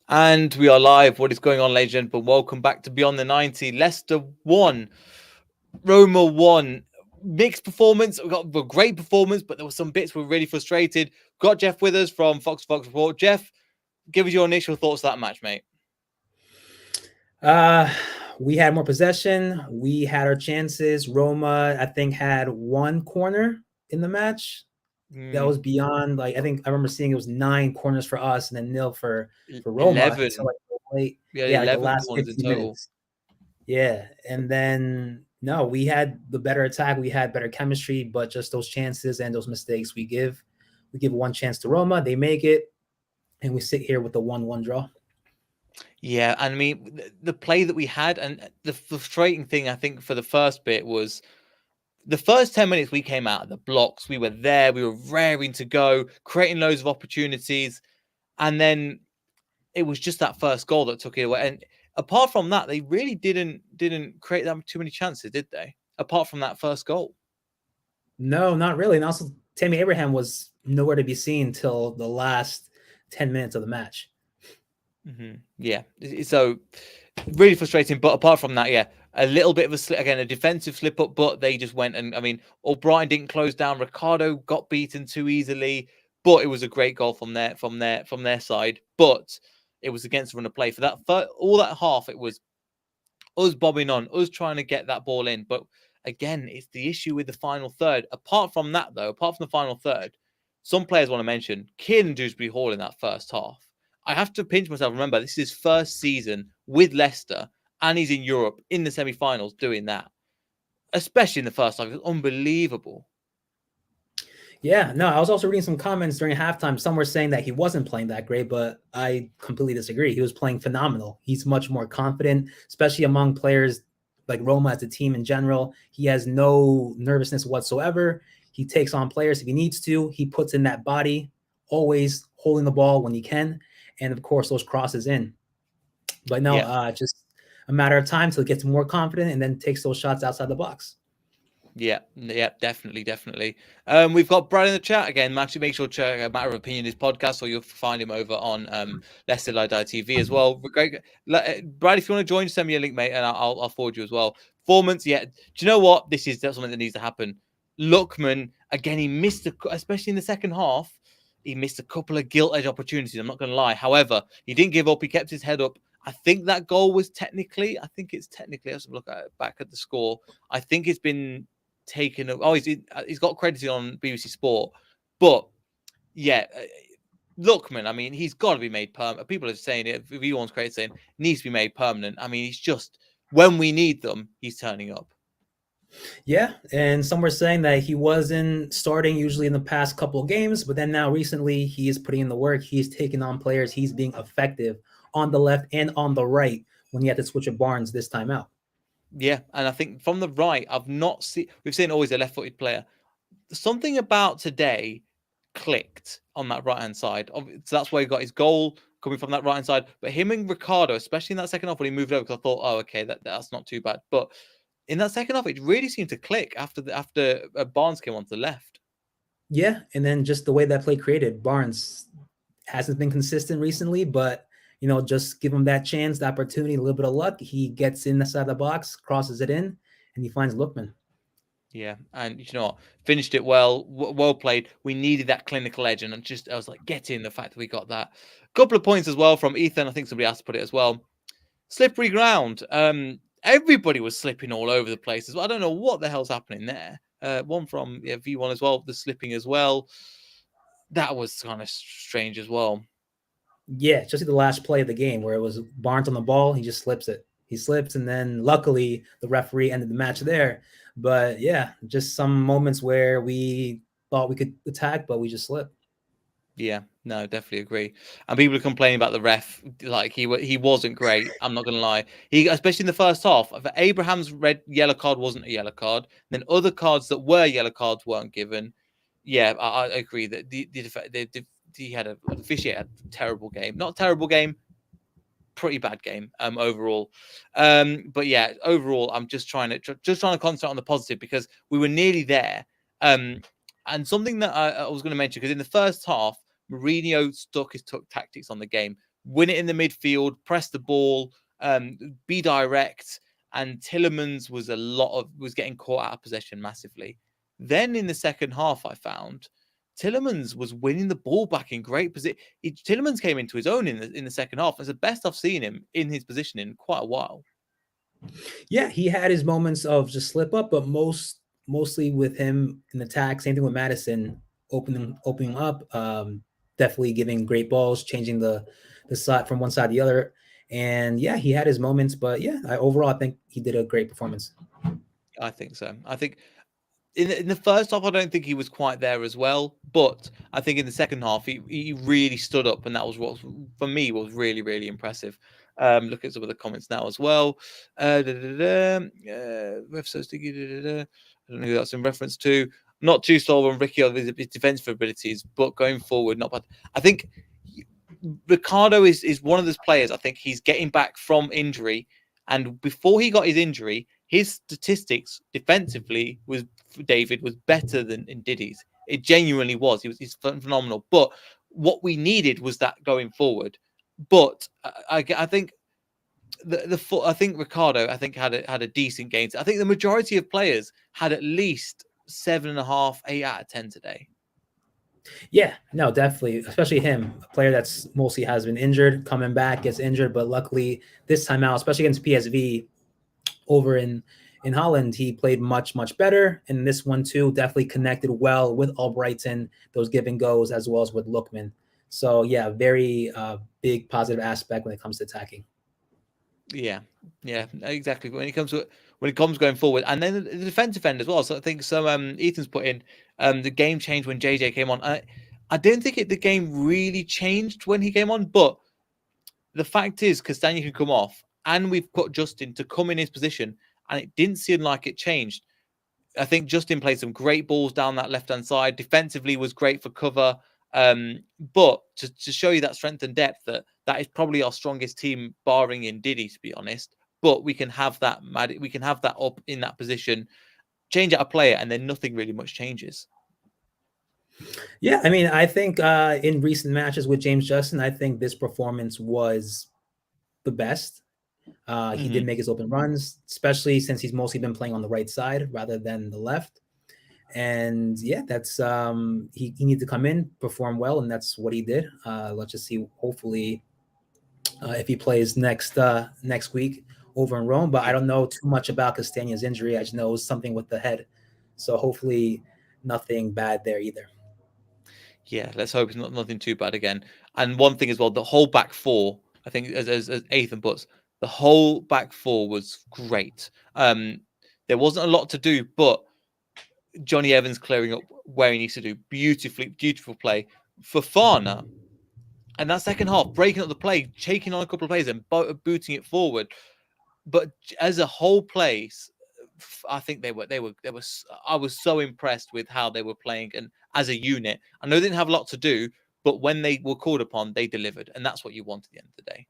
And we are live. What is going on, ladies and gentlemen? Welcome back to Beyond the 90. Leicester 1, Roma 1. Mixed performance. We got a great performance, but there were some bits we were really frustrated. Got Jeff with us from Fox Report. Jeff, give us your initial thoughts of that match, mate. We had more possession. We had our chances. Roma, I think, had one corner in the match. That was beyond, like, I think I remember seeing it was 9 corners for us and then nil for Roma 11. until like late. We had Yeah, like the 11 last corners in 50 total. minutes. Yeah. And then no, we had the better attack, we had better chemistry, but just those chances and those mistakes we give one chance to Roma, they make it, and we sit here with the 1-1 draw. Yeah, and I mean, the play that we had, and the frustrating thing, I think, for the first bit was the first 10 minutes we came out of the blocks. We were there. We were raring to go, creating loads of opportunities. And then it was just that first goal that took it away. And apart from that, they really didn't create that too many chances, did they? Apart from that first goal. No, not really. And also, Tammy Abraham was nowhere to be seen till the last 10 minutes of the match. Yeah. So really frustrating. But apart from that, yeah, a little bit of a slip, again, a defensive slip up, but they just went and, I mean, O'Brien didn't close down. Ricardo got beaten too easily, but it was a great goal from their side. But it was against the run of play for that all that half. It was us bobbing on, us trying to get that ball in. But again, it's the issue with the final third. Apart from that, though, apart from the final third, some players want to mention Kieran Dewsbury Hall in that first half. I have to pinch myself. Remember, this is his first season with Leicester, and he's in Europe in the semi-finals doing that. Especially in the first half, it was unbelievable. Yeah, no, I was also reading some comments during halftime. Some were saying that he wasn't playing that great, but I completely disagree. He was playing phenomenal. He's much more confident, especially among players like Roma as a team in general. He has no nervousness whatsoever. He takes on players if he needs to. He puts in that body, always holding the ball when he can. And of course, those crosses in. But no, Yeah. just a matter of time till he gets more confident and then takes those shots outside the box. Yeah, definitely. We've got Brad in the chat again. Actually, make sure to check Matter of Opinion his podcast, or you'll find him over on Leicester Lie Die TV as well. Great, Brad. If you want to join, send me a link, mate, and I'll forward you as well. Performance, yeah. Do you know what? This is something that needs to happen. Lookman again. He missed, especially in the second half. He missed a couple of gilt edge opportunities. I'm not going to lie. However, he didn't give up. He kept his head up. I think that goal was technically. I think it's technically. Let's look back at the score. I think it's been taken. Oh, he's got credited on BBC Sport, but yeah, Lookman. I mean, he's got to be made permanent. People are saying it. Everyone's credit saying needs to be made permanent. I mean, he's just when we need them, he's turning up. Yeah, and some were saying that he wasn't starting usually in the past couple of games, but then now recently he is putting in the work. He's taking on players. He's being effective on the left and on the right when he had to switch with Barnes this time out. Yeah, and I think from the right, I've not seen. We've seen always a left-footed player. Something about today clicked on that right hand side. So that's where he got his goal coming from that right hand side. But him and Ricardo, especially in that second half when he moved over, because I thought, oh, okay, that's not too bad. But in that second half, it really seemed to click after Barnes came onto the left. Yeah, and then just the way that play created, Barnes hasn't been consistent recently, but just give him that chance, the opportunity, a little bit of luck. He gets in the side of the box, crosses it in, and he finds Lookman. Yeah, and you know what? Finished it well, well played. We needed that clinical edge, and I was like, get in. The fact that we got that, couple of points as well from Ethan. I think somebody else put it as well. Slippery ground. Everybody was slipping all over the place as well. I don't know what the hell's happening there. One from V1 as well, the slipping as well. That was kind of strange as well. Yeah, just the last play of the game where it was Barnes on the ball, he just slips it. He slips, and then luckily the referee ended the match there. But yeah, just some moments where we thought we could attack, but we just slipped. Yeah, no, definitely agree. And people are complaining about the ref, like he wasn't great. I'm not gonna lie. He, especially in the first half, Abraham's yellow card wasn't a yellow card. Then other cards that were yellow cards weren't given. Yeah, I agree that he had a officiate a terrible game. Not terrible game, pretty bad game overall. But yeah, overall, I'm just trying to concentrate on the positive because we were nearly there. And something that I was going to mention, because in the first half, Mourinho stuck his tactics on the game. win it in the midfield, press the ball, be direct. And Tielemans was getting caught out of possession massively. Then in the second half, I found Tielemans was winning the ball back in great position. Tielemans came into his own in the second half. It's the best I've seen him in his position in quite a while. Yeah, he had his moments of just slip up, but mostly with him in attack. Same thing with Madison, opening up, definitely giving great balls, changing the slot from one side to the other. And yeah, he had his moments, but yeah, overall, I think he did a great performance. I think so. I think in the first half, I don't think he was quite there as well. But I think in the second half, he really stood up, and that was what for me was really, really impressive. Look at some of the comments now as well. Ref so sticky. I don't know who that's in reference to. Not too sold on Ricky on his defensive abilities, but going forward, not bad. I think Ricardo is one of those players. I think he's getting back from injury, and before he got his injury, his statistics defensively was better than Ndidi's. It genuinely was. He's phenomenal. But what we needed was that going forward. But I think I think Ricardo had a decent game. I think the majority of players had at least 7.5, 8 out of 10 today. Yeah, no, definitely, especially him, a player that's mostly has been injured, coming back, gets injured, but luckily this time out, especially against PSV over in Holland, he played much better. And this one too, definitely connected well with Albrighton, those give and goes, as well as with Lookman. So yeah, very big positive aspect when it comes to attacking. Yeah, exactly. When it comes going forward, and then the defensive end as well. So I think Ethan's put in the game changed when JJ came on. I don't think the game really changed when he came on, but the fact is Castagna can come off, and we've got Justin to come in his position, and it didn't seem like it changed. I think Justin played some great balls down that left-hand side. Defensively was great for cover. But to show you that strength and depth, that is probably our strongest team, barring Ndidi, to be honest. But we can have that up in that position, change out a player, and then nothing really much changes. Yeah, I mean, I think in recent matches with James Justin, I think this performance was the best. He did make his open runs, especially since he's mostly been playing on the right side rather than the left. And yeah, that's he needs to come in, perform well, and that's what he did. Let's just see. Hopefully, if he plays next week over in Rome, but I don't know too much about Castagna's injury. I just know it was something with the head, so hopefully nothing bad there either. Yeah, let's hope it's nothing too bad again. And one thing as well, the whole back four, I think, as Ethan puts, the whole back four was great. There wasn't a lot to do, but Johnny Evans clearing up where he needs to do. Beautiful play. Fofana, and that second half, breaking up the play, taking on a couple of plays and booting it forward. But as a whole place, I think they were. I was so impressed with how they were playing and as a unit. I know they didn't have a lot to do, but when they were called upon, they delivered, and that's what you want at the end of the day.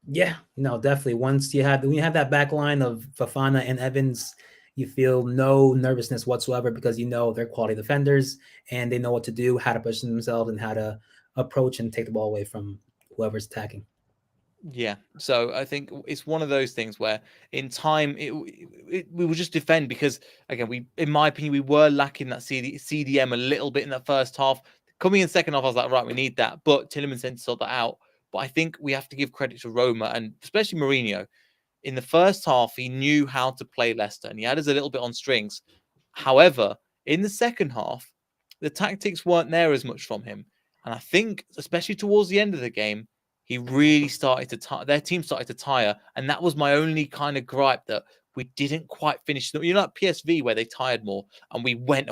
Yeah, no, definitely. When you have that back line of Fofana and Evans, you feel no nervousness whatsoever because you know they're quality defenders and they know what to do, how to position themselves, and how to approach and take the ball away from whoever's attacking. Yeah, so I think it's one of those things where in time we will just defend because again in my opinion we were lacking that CDM a little bit in that first half. Coming in second half, I was like, right, we need that, but Tielemans then sort that out. But I think we have to give credit to Roma and especially Mourinho. In the first half, he knew how to play Leicester and he had us a little bit on strings. However, in the second half, the tactics weren't there as much from him, and I think especially towards the end of the game, he really started to their team started to tire, and that was my only kind of gripe that we didn't quite finish. You know, like PSV where they tired more, and we went.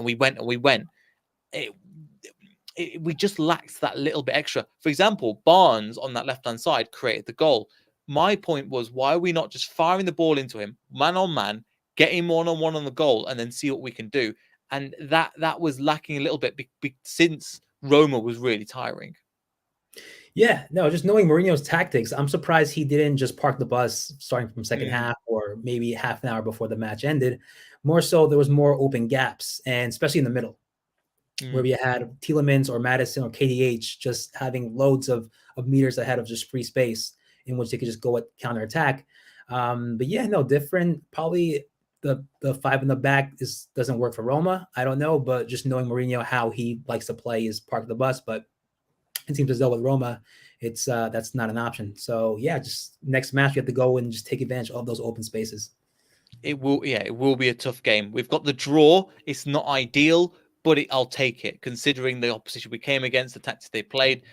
We just lacked that little bit extra. For example, Barnes on that left hand side created the goal. My point was, why are we not just firing the ball into him, man on man, getting 1-on-1 on the goal, and then see what we can do? And that was lacking a little bit since Roma was really tiring. Yeah, no, just knowing Mourinho's tactics, I'm surprised he didn't just park the bus starting from second half or maybe half an hour before the match ended. More so, there was more open gaps, and especially in the middle. where we had Tielemans or Madison or KDH just having loads of meters ahead of just free space in which they could just go at counterattack. But yeah, no, different. Probably the five in the back doesn't work for Roma. I don't know, but just knowing Mourinho, how he likes to play is part of the bus. But it seems as though with Roma, it's that's not an option. So yeah, just next match, you have to go and just take advantage of those open spaces. It will be a tough game. We've got the draw. It's not ideal, but I'll take it, considering the opposition we came against, the tactics they played.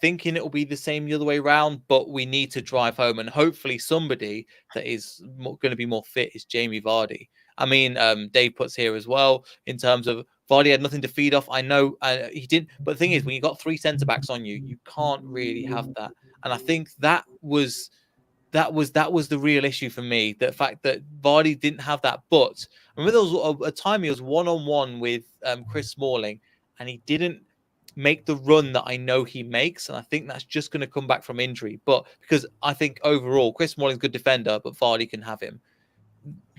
Thinking it will be the same the other way around, but we need to drive home, and hopefully somebody that is going to be more fit is Jamie Vardy. I mean, Dave puts here as well in terms of Vardy had nothing to feed off. I know he didn't, but the thing is, when you got three centre backs on you, you can't really have that. And I think that was the real issue for me. The fact that Vardy didn't have that. But I remember there was a time he was 1-on-1 with Chris Smalling, and he didn't make the run that I know he makes. And I think that's just going to come back from injury. But because I think overall, Chris Smalling's a good defender, but Vardy can have him.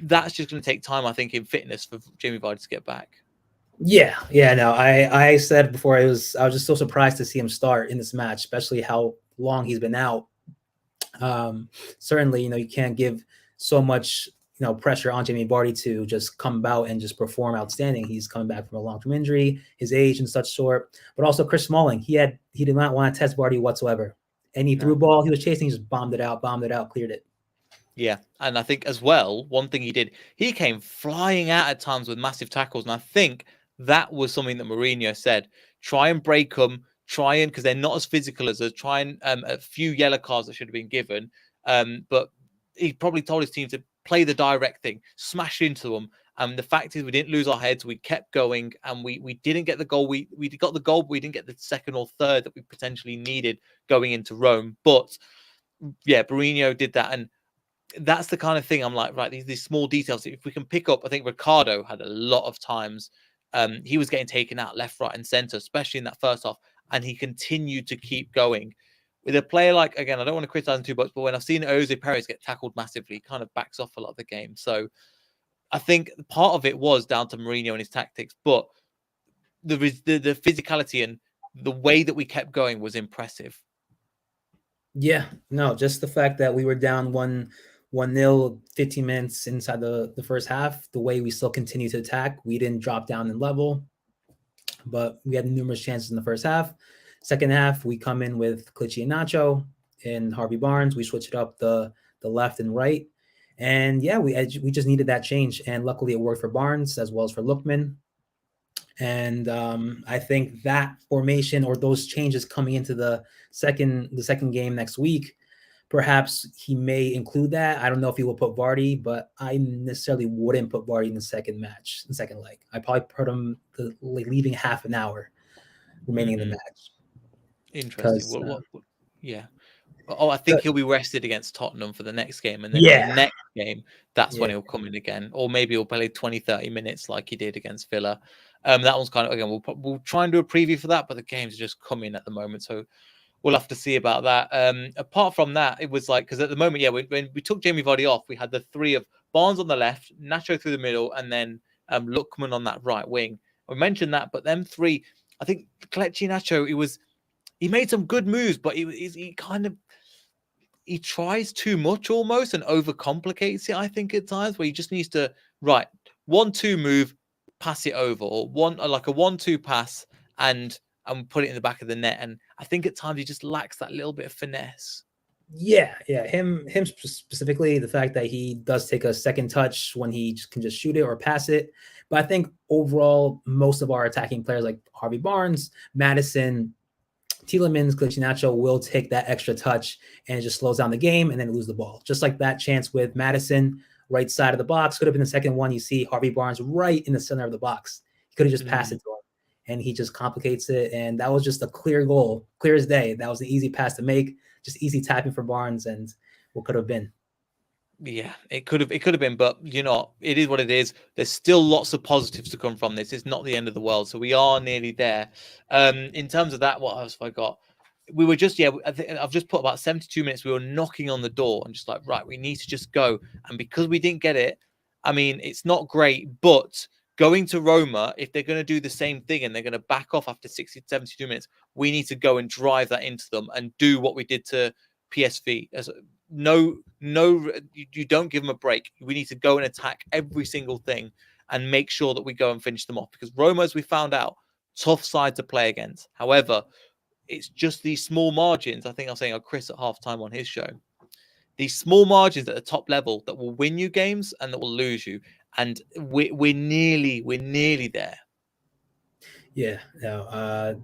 That's just going to take time, I think, in fitness for Jamie Vardy to get back. Yeah. No, I said before, I was just so surprised to see him start in this match, especially how long he's been out. Certainly, you can't give so much, pressure on Jamie Vardy to just come out and just perform outstanding. He's coming back from a long-term injury, his age and such sort. But also Chris Smalling, he did not want to test Vardy whatsoever. Any through ball he was chasing, he just bombed it out, cleared it. Yeah, and I think as well, one thing he did, he came flying out at times with massive tackles, and I think that was something that Mourinho said: try and break them, because they're not as physical as us. Try and a few yellow cards that should have been given, but he probably told his team to play the direct thing, smash into them. And the fact is, we didn't lose our heads. We kept going, and we didn't get the goal. We got the goal, but we didn't get the second or third that we potentially needed going into Rome. But yeah, Mourinho did that, and that's the kind of thing I'm like, right, these small details. If we can pick up, I think Ricardo had a lot of times. He was getting taken out left, right, and center, especially in that first half, and he continued to keep going. With a player like, again, I don't want to criticize him too much, but when I've seen Jose Perez get tackled massively, he kind of backs off a lot of the game. So I think part of it was down to Mourinho and his tactics, but the physicality and the way that we kept going was impressive. Yeah, no, just the fact that we were down 1-0, 15 minutes inside the first half, the way we still continue to attack, we didn't drop down in level, but we had numerous chances in the first half. Second half, we come in with Clichy and Nacho and Harvey Barnes. We switch it up the left and right. And yeah, we just needed that change. And luckily it worked for Barnes as well as for Lookman. And I think that formation or those changes coming into the second game next week, perhaps he may include that. I don't know if he will put Vardy, but I necessarily wouldn't put Vardy in the second leg. I probably put him leaving half an hour remaining in the match. Interesting. Yeah. Oh, I think he'll be rested against Tottenham for the next game. And then the next game, that's when he'll come in again. Or maybe he'll play 20, 30 minutes like he did against Villa. That one's kind of, again, we'll try and do a preview for that, but the games are just coming at the moment. So we'll have to see about that. Apart from that, it was like, because at the moment, yeah, when we took Jamie Vardy off, we had the three of Barnes on the left, Nacho through the middle, and then Lookman on that right wing. I mentioned that, but them three, I think Kelechi Nacho, he made some good moves, but he tries too much almost and overcomplicates it, I think, at times, where he just needs to, 1-2 move, pass it over, or like a 1-2 pass and put it in the back of the net. And I think at times he just lacks that little bit of finesse. Yeah. Him specifically, the fact that he does take a second touch when he can just shoot it or pass it. But I think overall, most of our attacking players like Harvey Barnes, Madison, Tielemans, Nacho will take that extra touch and it just slows down the game and then lose the ball. Just like that chance with Madison, right side of the box, could have been the second one. You see Harvey Barnes right in the center of the box. He could have just passed it to him, and he just complicates it. And that was just a clear goal, clear as day. That was an easy pass to make, just easy tapping for Barnes, and what could have been. Yeah, it could have been, but it is what it is. There's still lots of positives to come from this. It's not the end of the world, so we are nearly there. In terms of that, what else have I got? We were just, I've just put about 72 minutes. We were knocking on the door and just like, right, we need to just go. And because we didn't get it, I mean, it's not great, but going to Roma, if they're going to do the same thing and they're going to back off after 60, 72 minutes, we need to go and drive that into them and do what we did to PSV. You don't give them a break. We need to go and attack every single thing and make sure that we go and finish them off. Because Roma, as we found out, tough side to play against. However, it's just these small margins. I think I was saying Chris at halftime on his show. These small margins at the top level that will win you games and that will lose you. And we're nearly there. Yeah. No.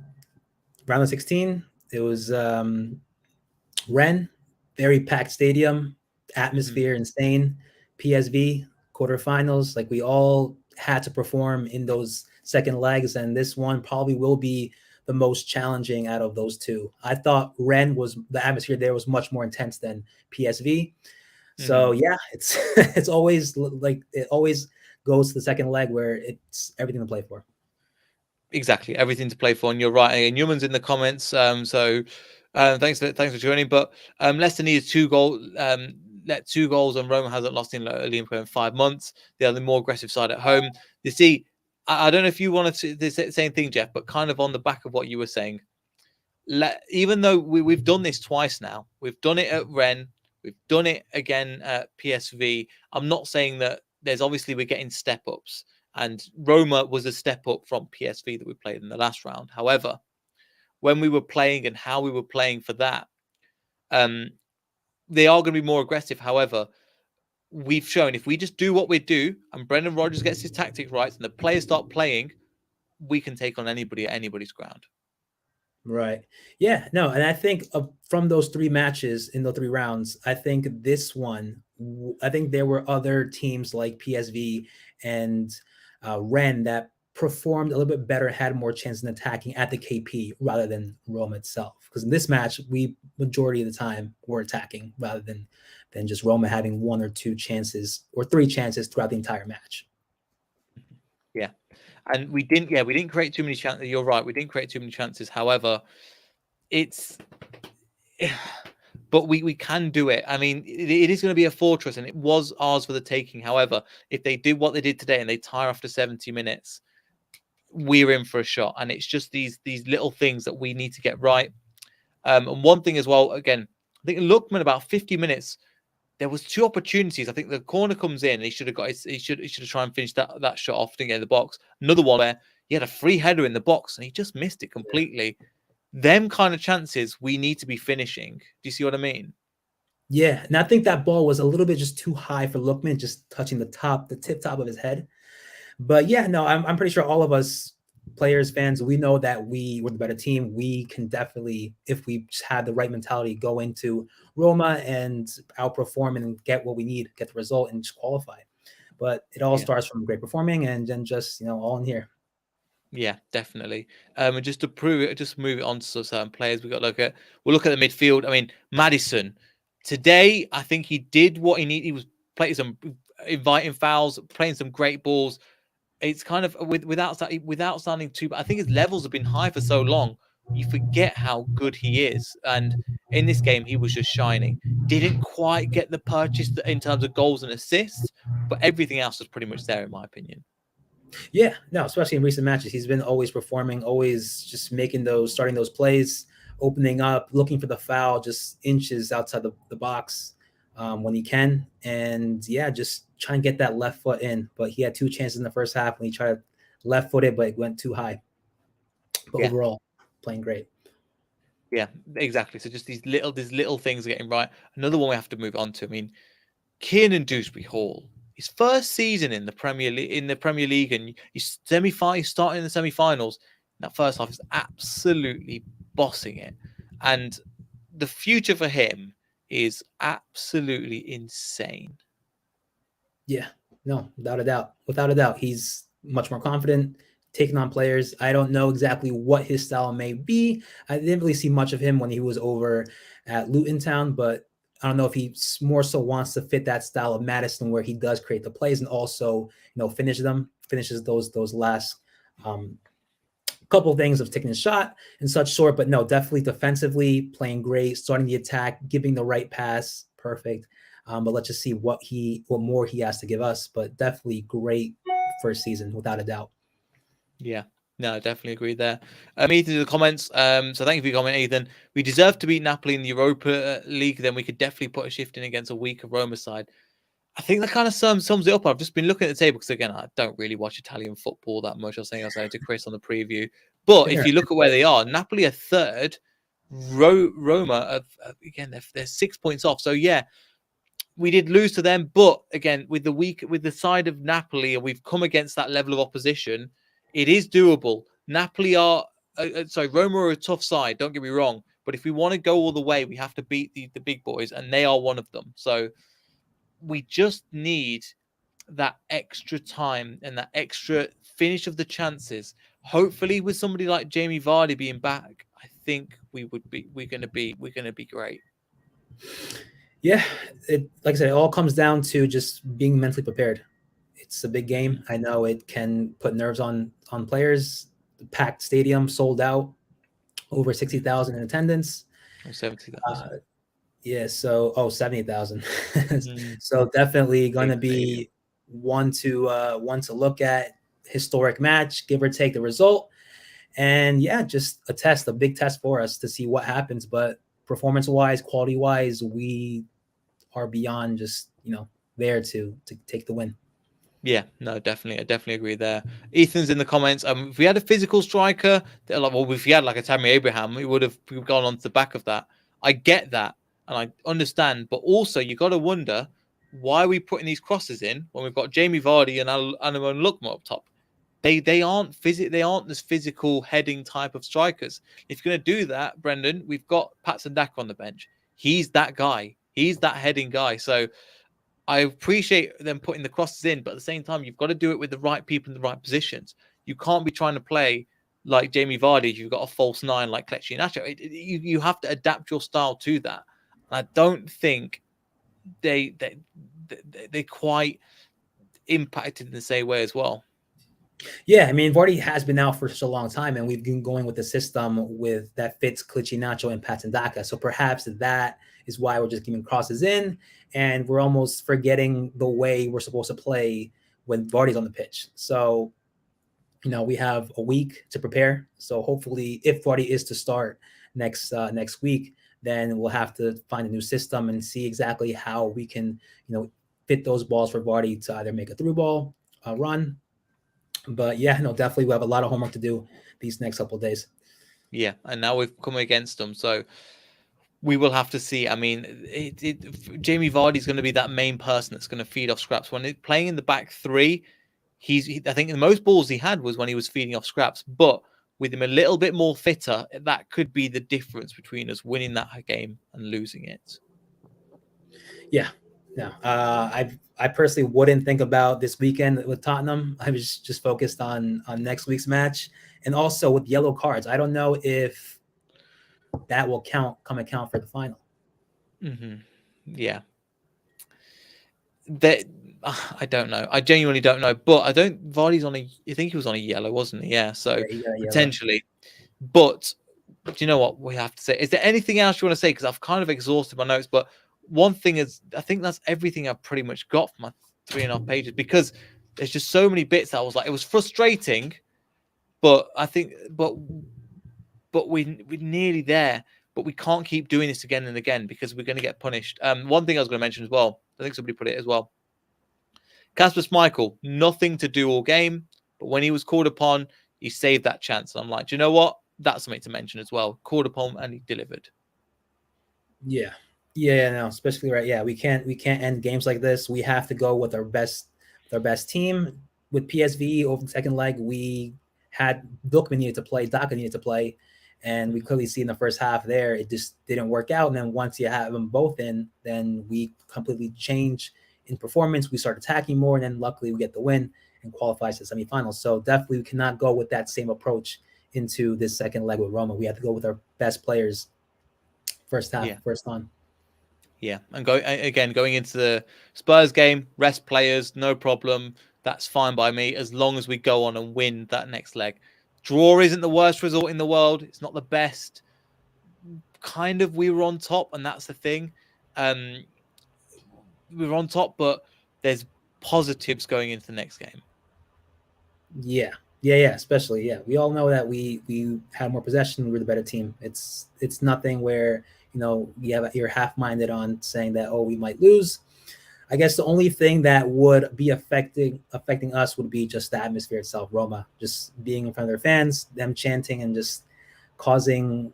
Round of 16, it was Rennes, very packed stadium, atmosphere insane. PSV quarterfinals, like we all had to perform in those second legs, and this one probably will be the most challenging out of those two. I thought the atmosphere there was much more intense than PSV. So yeah, it's always like it always goes to the second leg where it's everything to play for. Exactly, everything to play for, and you're right. And Newman's in the comments. Thanks for joining. But Leicester needed 2 goals. Let 2 goals, and Roma hasn't lost in Olympia in 5 months. They are the more aggressive side at home. You see, I don't know if you wanted to say the same thing, Jeff, but kind of on the back of what you were saying. Even though we've done this twice now, we've done it at Rennes, we've done it again at PSV. I'm not saying that we're getting step ups, and Roma was a step up from PSV that we played in the last round. However, when we were playing and how we were playing for that, they are going to be more aggressive. However, we've shown if we just do what we do and Brendan Rodgers gets his tactics right and the players start playing, we can take on anybody at anybody's ground. Right. Yeah. No. And I think from those 3 matches in the 3 rounds, I think this one, I think there were other teams like PSV and Rennes that performed a little bit better, had more chance in attacking at the KP rather than Roma itself. Because in this match, we majority of the time were attacking rather than just Roma having 1 or 2 chances or 3 chances throughout the entire match. Yeah. And we didn't create too many chances. You're right. We didn't create too many chances. However, but we can do it. I mean, it is going to be a fortress, and it was ours for the taking. However, if they do what they did today and they tire after 70 minutes, we're in for a shot. And it's just these little things that we need to get right. And one thing as well, again, I think Lookman about 50 minutes. There was 2 opportunities. I think the corner comes in. And he should have tried and finished that shot off to get in the box. Another one where he had a free header in the box and he just missed it completely. Them kind of chances we need to be finishing. Do you see what I mean? Yeah, and I think that ball was a little bit just too high for Lookman, just touching the tip top of his head. But yeah, no, I'm pretty sure all of us players, fans, we know that we were the better team. We can definitely, if we just had the right mentality, go into Roma and outperform and get what we need, get the result and just qualify. But it all starts from great performing and then just, all in here. Yeah, definitely. And just to prove it, just move it on to certain players. We'll look at the midfield. I mean, Maddison today, I think he did what he needed. He was playing some inviting fouls, playing some great balls. It's kind of without sounding too, but I think his levels have been high for so long. You forget how good he is. And in this game, he was just shining. Didn't quite get the purchase in terms of goals and assists, but everything else was pretty much there, in my opinion. Yeah, no, especially in recent matches, he's been always performing, always just starting those plays, opening up, looking for the foul, just inches outside the box when he can. And yeah, just trying to get that left foot in. But he had 2 chances in the first half when he tried left footed, but it went too high. But overall, playing great. Yeah, exactly. So just these little things are getting right. Another one we have to move on to. I mean, Kiernan Dewsbury Hall, his first season in the Premier League, and he's starting in the semi-finals. That first half is absolutely bossing it, and the future for him is absolutely insane. Yeah, no, without a doubt, he's much more confident, taking on players. I don't know exactly what his style may be. I didn't really see much of him when he was over at Luton Town, but I don't know if he more so wants to fit that style of Maddison where he does create the plays and also, finishes those last couple of things of taking a shot and such sort. But no, definitely defensively playing great, starting the attack, giving the right pass, perfect. But let's just see what more he has to give us. But definitely great first season, without a doubt. Yeah, no, definitely agree there. Ethan in the comments. So thank you for your comment, Ethan. We deserve to beat Napoli in the Europa League. Then we could definitely put a shift in against a weaker Roma side. I think that kind of sums it up. I've just been looking at the table because, again, I don't really watch Italian football that much. I was saying to Chris on the preview. But if you look at where they are, Napoli are third. Roma, again, they're 6 points off. So, yeah, we did lose to them. But, again, with the side of Napoli, and we've come against that level of opposition, it is doable. Napoli are, Roma are a tough side. Don't get me wrong. But if we want to go all the way, we have to beat the big boys, and they are one of them. So, we just need that extra time and that extra finish of the chances. Hopefully, with somebody like Jamie Vardy being back, I think we're gonna be great. Yeah, like I said, it all comes down to just being mentally prepared. It's a big game. I know it can put nerves on players. The packed stadium, sold out, over 60,000 in attendance. 70,000. Yeah, so 70,000. So definitely going to be one to look at. Historic match, give or take the result, and yeah, just a big test for us to see what happens. But performance wise, quality wise, we are beyond just there to take the win. Yeah, no, definitely. I definitely agree there. Ethan's in the comments. If we had a physical striker, if we had like a Tammy Abraham, we would have gone on to the back of that. I get that and I understand, but also you got to wonder why are we putting these crosses in when we've got Jamie Vardy and Lookman Goal up top. They aren't this physical heading type of strikers. If you're going to do that, Brendan, we've got Patson Daka on the bench. He's that guy. He's that heading guy. So I appreciate them putting the crosses in, but at the same time, you've got to do it with the right people in the right positions. You can't be trying to play like Jamie Vardy if you've got a false nine like Kelechi Iheanacho. You have to adapt your style to that. I don't think they quite impacted in the same way as well. Yeah, I mean, Vardy has been out for such a long time, and we've been going with the system that fits Kelechi Iheanacho and Patson Daka. So perhaps that is why we're just giving crosses in, and we're almost forgetting the way we're supposed to play when Vardy's on the pitch. So, we have a week to prepare. So hopefully, if Vardy is to start next week, then we'll have to find a new system and see exactly how we can, fit those balls for Vardy to either make a through ball, a run. But yeah, no, definitely we have a lot of homework to do these next couple of days. Yeah, and now we've come against them, so we will have to see. I mean, Jamie Vardy is going to be that main person that's going to feed off scraps. When playing in the back three, I think the most balls he had was when he was feeding off scraps. But with him a little bit more fitter, that could be the difference between us winning that game and losing it. Yeah, no, I personally wouldn't think about this weekend with Tottenham. I was just focused on next week's match, and also with yellow cards. I don't know if that will account for the final. Mm-hmm. Yeah. I don't know. I genuinely don't know. But I don't. Vardy's on I think he was on a yellow, wasn't he? Yeah. So potentially. But do you know what we have to say? Is there anything else you want to say? Because I've kind of exhausted my notes. But one thing is, I think that's everything I've pretty much got for my 3.5 pages, because there's just so many bits that I was like, it was frustrating, but I think, but we're nearly there. But we can't keep doing this again and again because we're going to get punished. One thing I was going to mention as well, I think somebody put it as well. Kasper Schmeichel, nothing to do all game, but when he was called upon, he saved that chance. And I'm like, do you know what? That's something to mention as well. Called upon and he delivered. Yeah, no, especially right. Yeah, we can't end games like this. We have to go with our best team. With PSV over the second leg, we had Lookman needed to play, Daka needed to play, and we clearly see in the first half there it just didn't work out. And then once you have them both in, then we completely change in performance. We start attacking more, and then luckily we get the win and qualifies to the semifinals. So definitely we cannot go with that same approach into this second leg with Roma. We have to go with our best players first half, first on. Yeah, and going into the Spurs game, rest players, no problem. That's fine by me as long as we go on and win that next leg. Draw isn't the worst result in the world. It's not the best. Kind of, we were on top, and that's the thing. We were on top, but there's positives going into the next game. Yeah. Yeah. Especially, yeah. We all know that we had more possession. We were the better team. It's nothing where you're half minded on saying that, oh, we might lose. I guess the only thing that would be affecting us would be just the atmosphere itself. Roma just being in front of their fans, them chanting, and just causing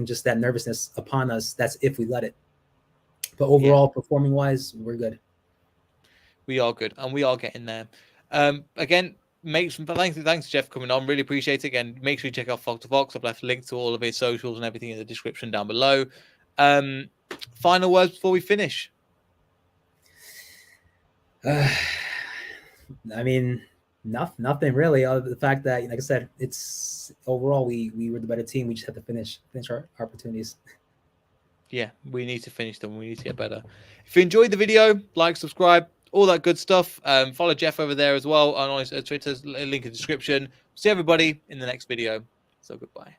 just that nervousness upon us. That's if we let it. But overall, performing wise, we're good. We are good, and we are getting there. Again, thanks Jeff for coming on. Really appreciate it. Again, make sure you check out Fox to Fox. I've left links to all of his socials and everything in the description down below. Final words before we finish. I mean, nothing really. Other than the fact that, like I said, it's overall we were the better team. We just had to finish our opportunities. Yeah, we need to finish them. We need to get better. If you enjoyed the video, like, subscribe, all that good stuff. Follow Jeff over there as well on his Twitter, link in the description. See everybody in the next video. So goodbye.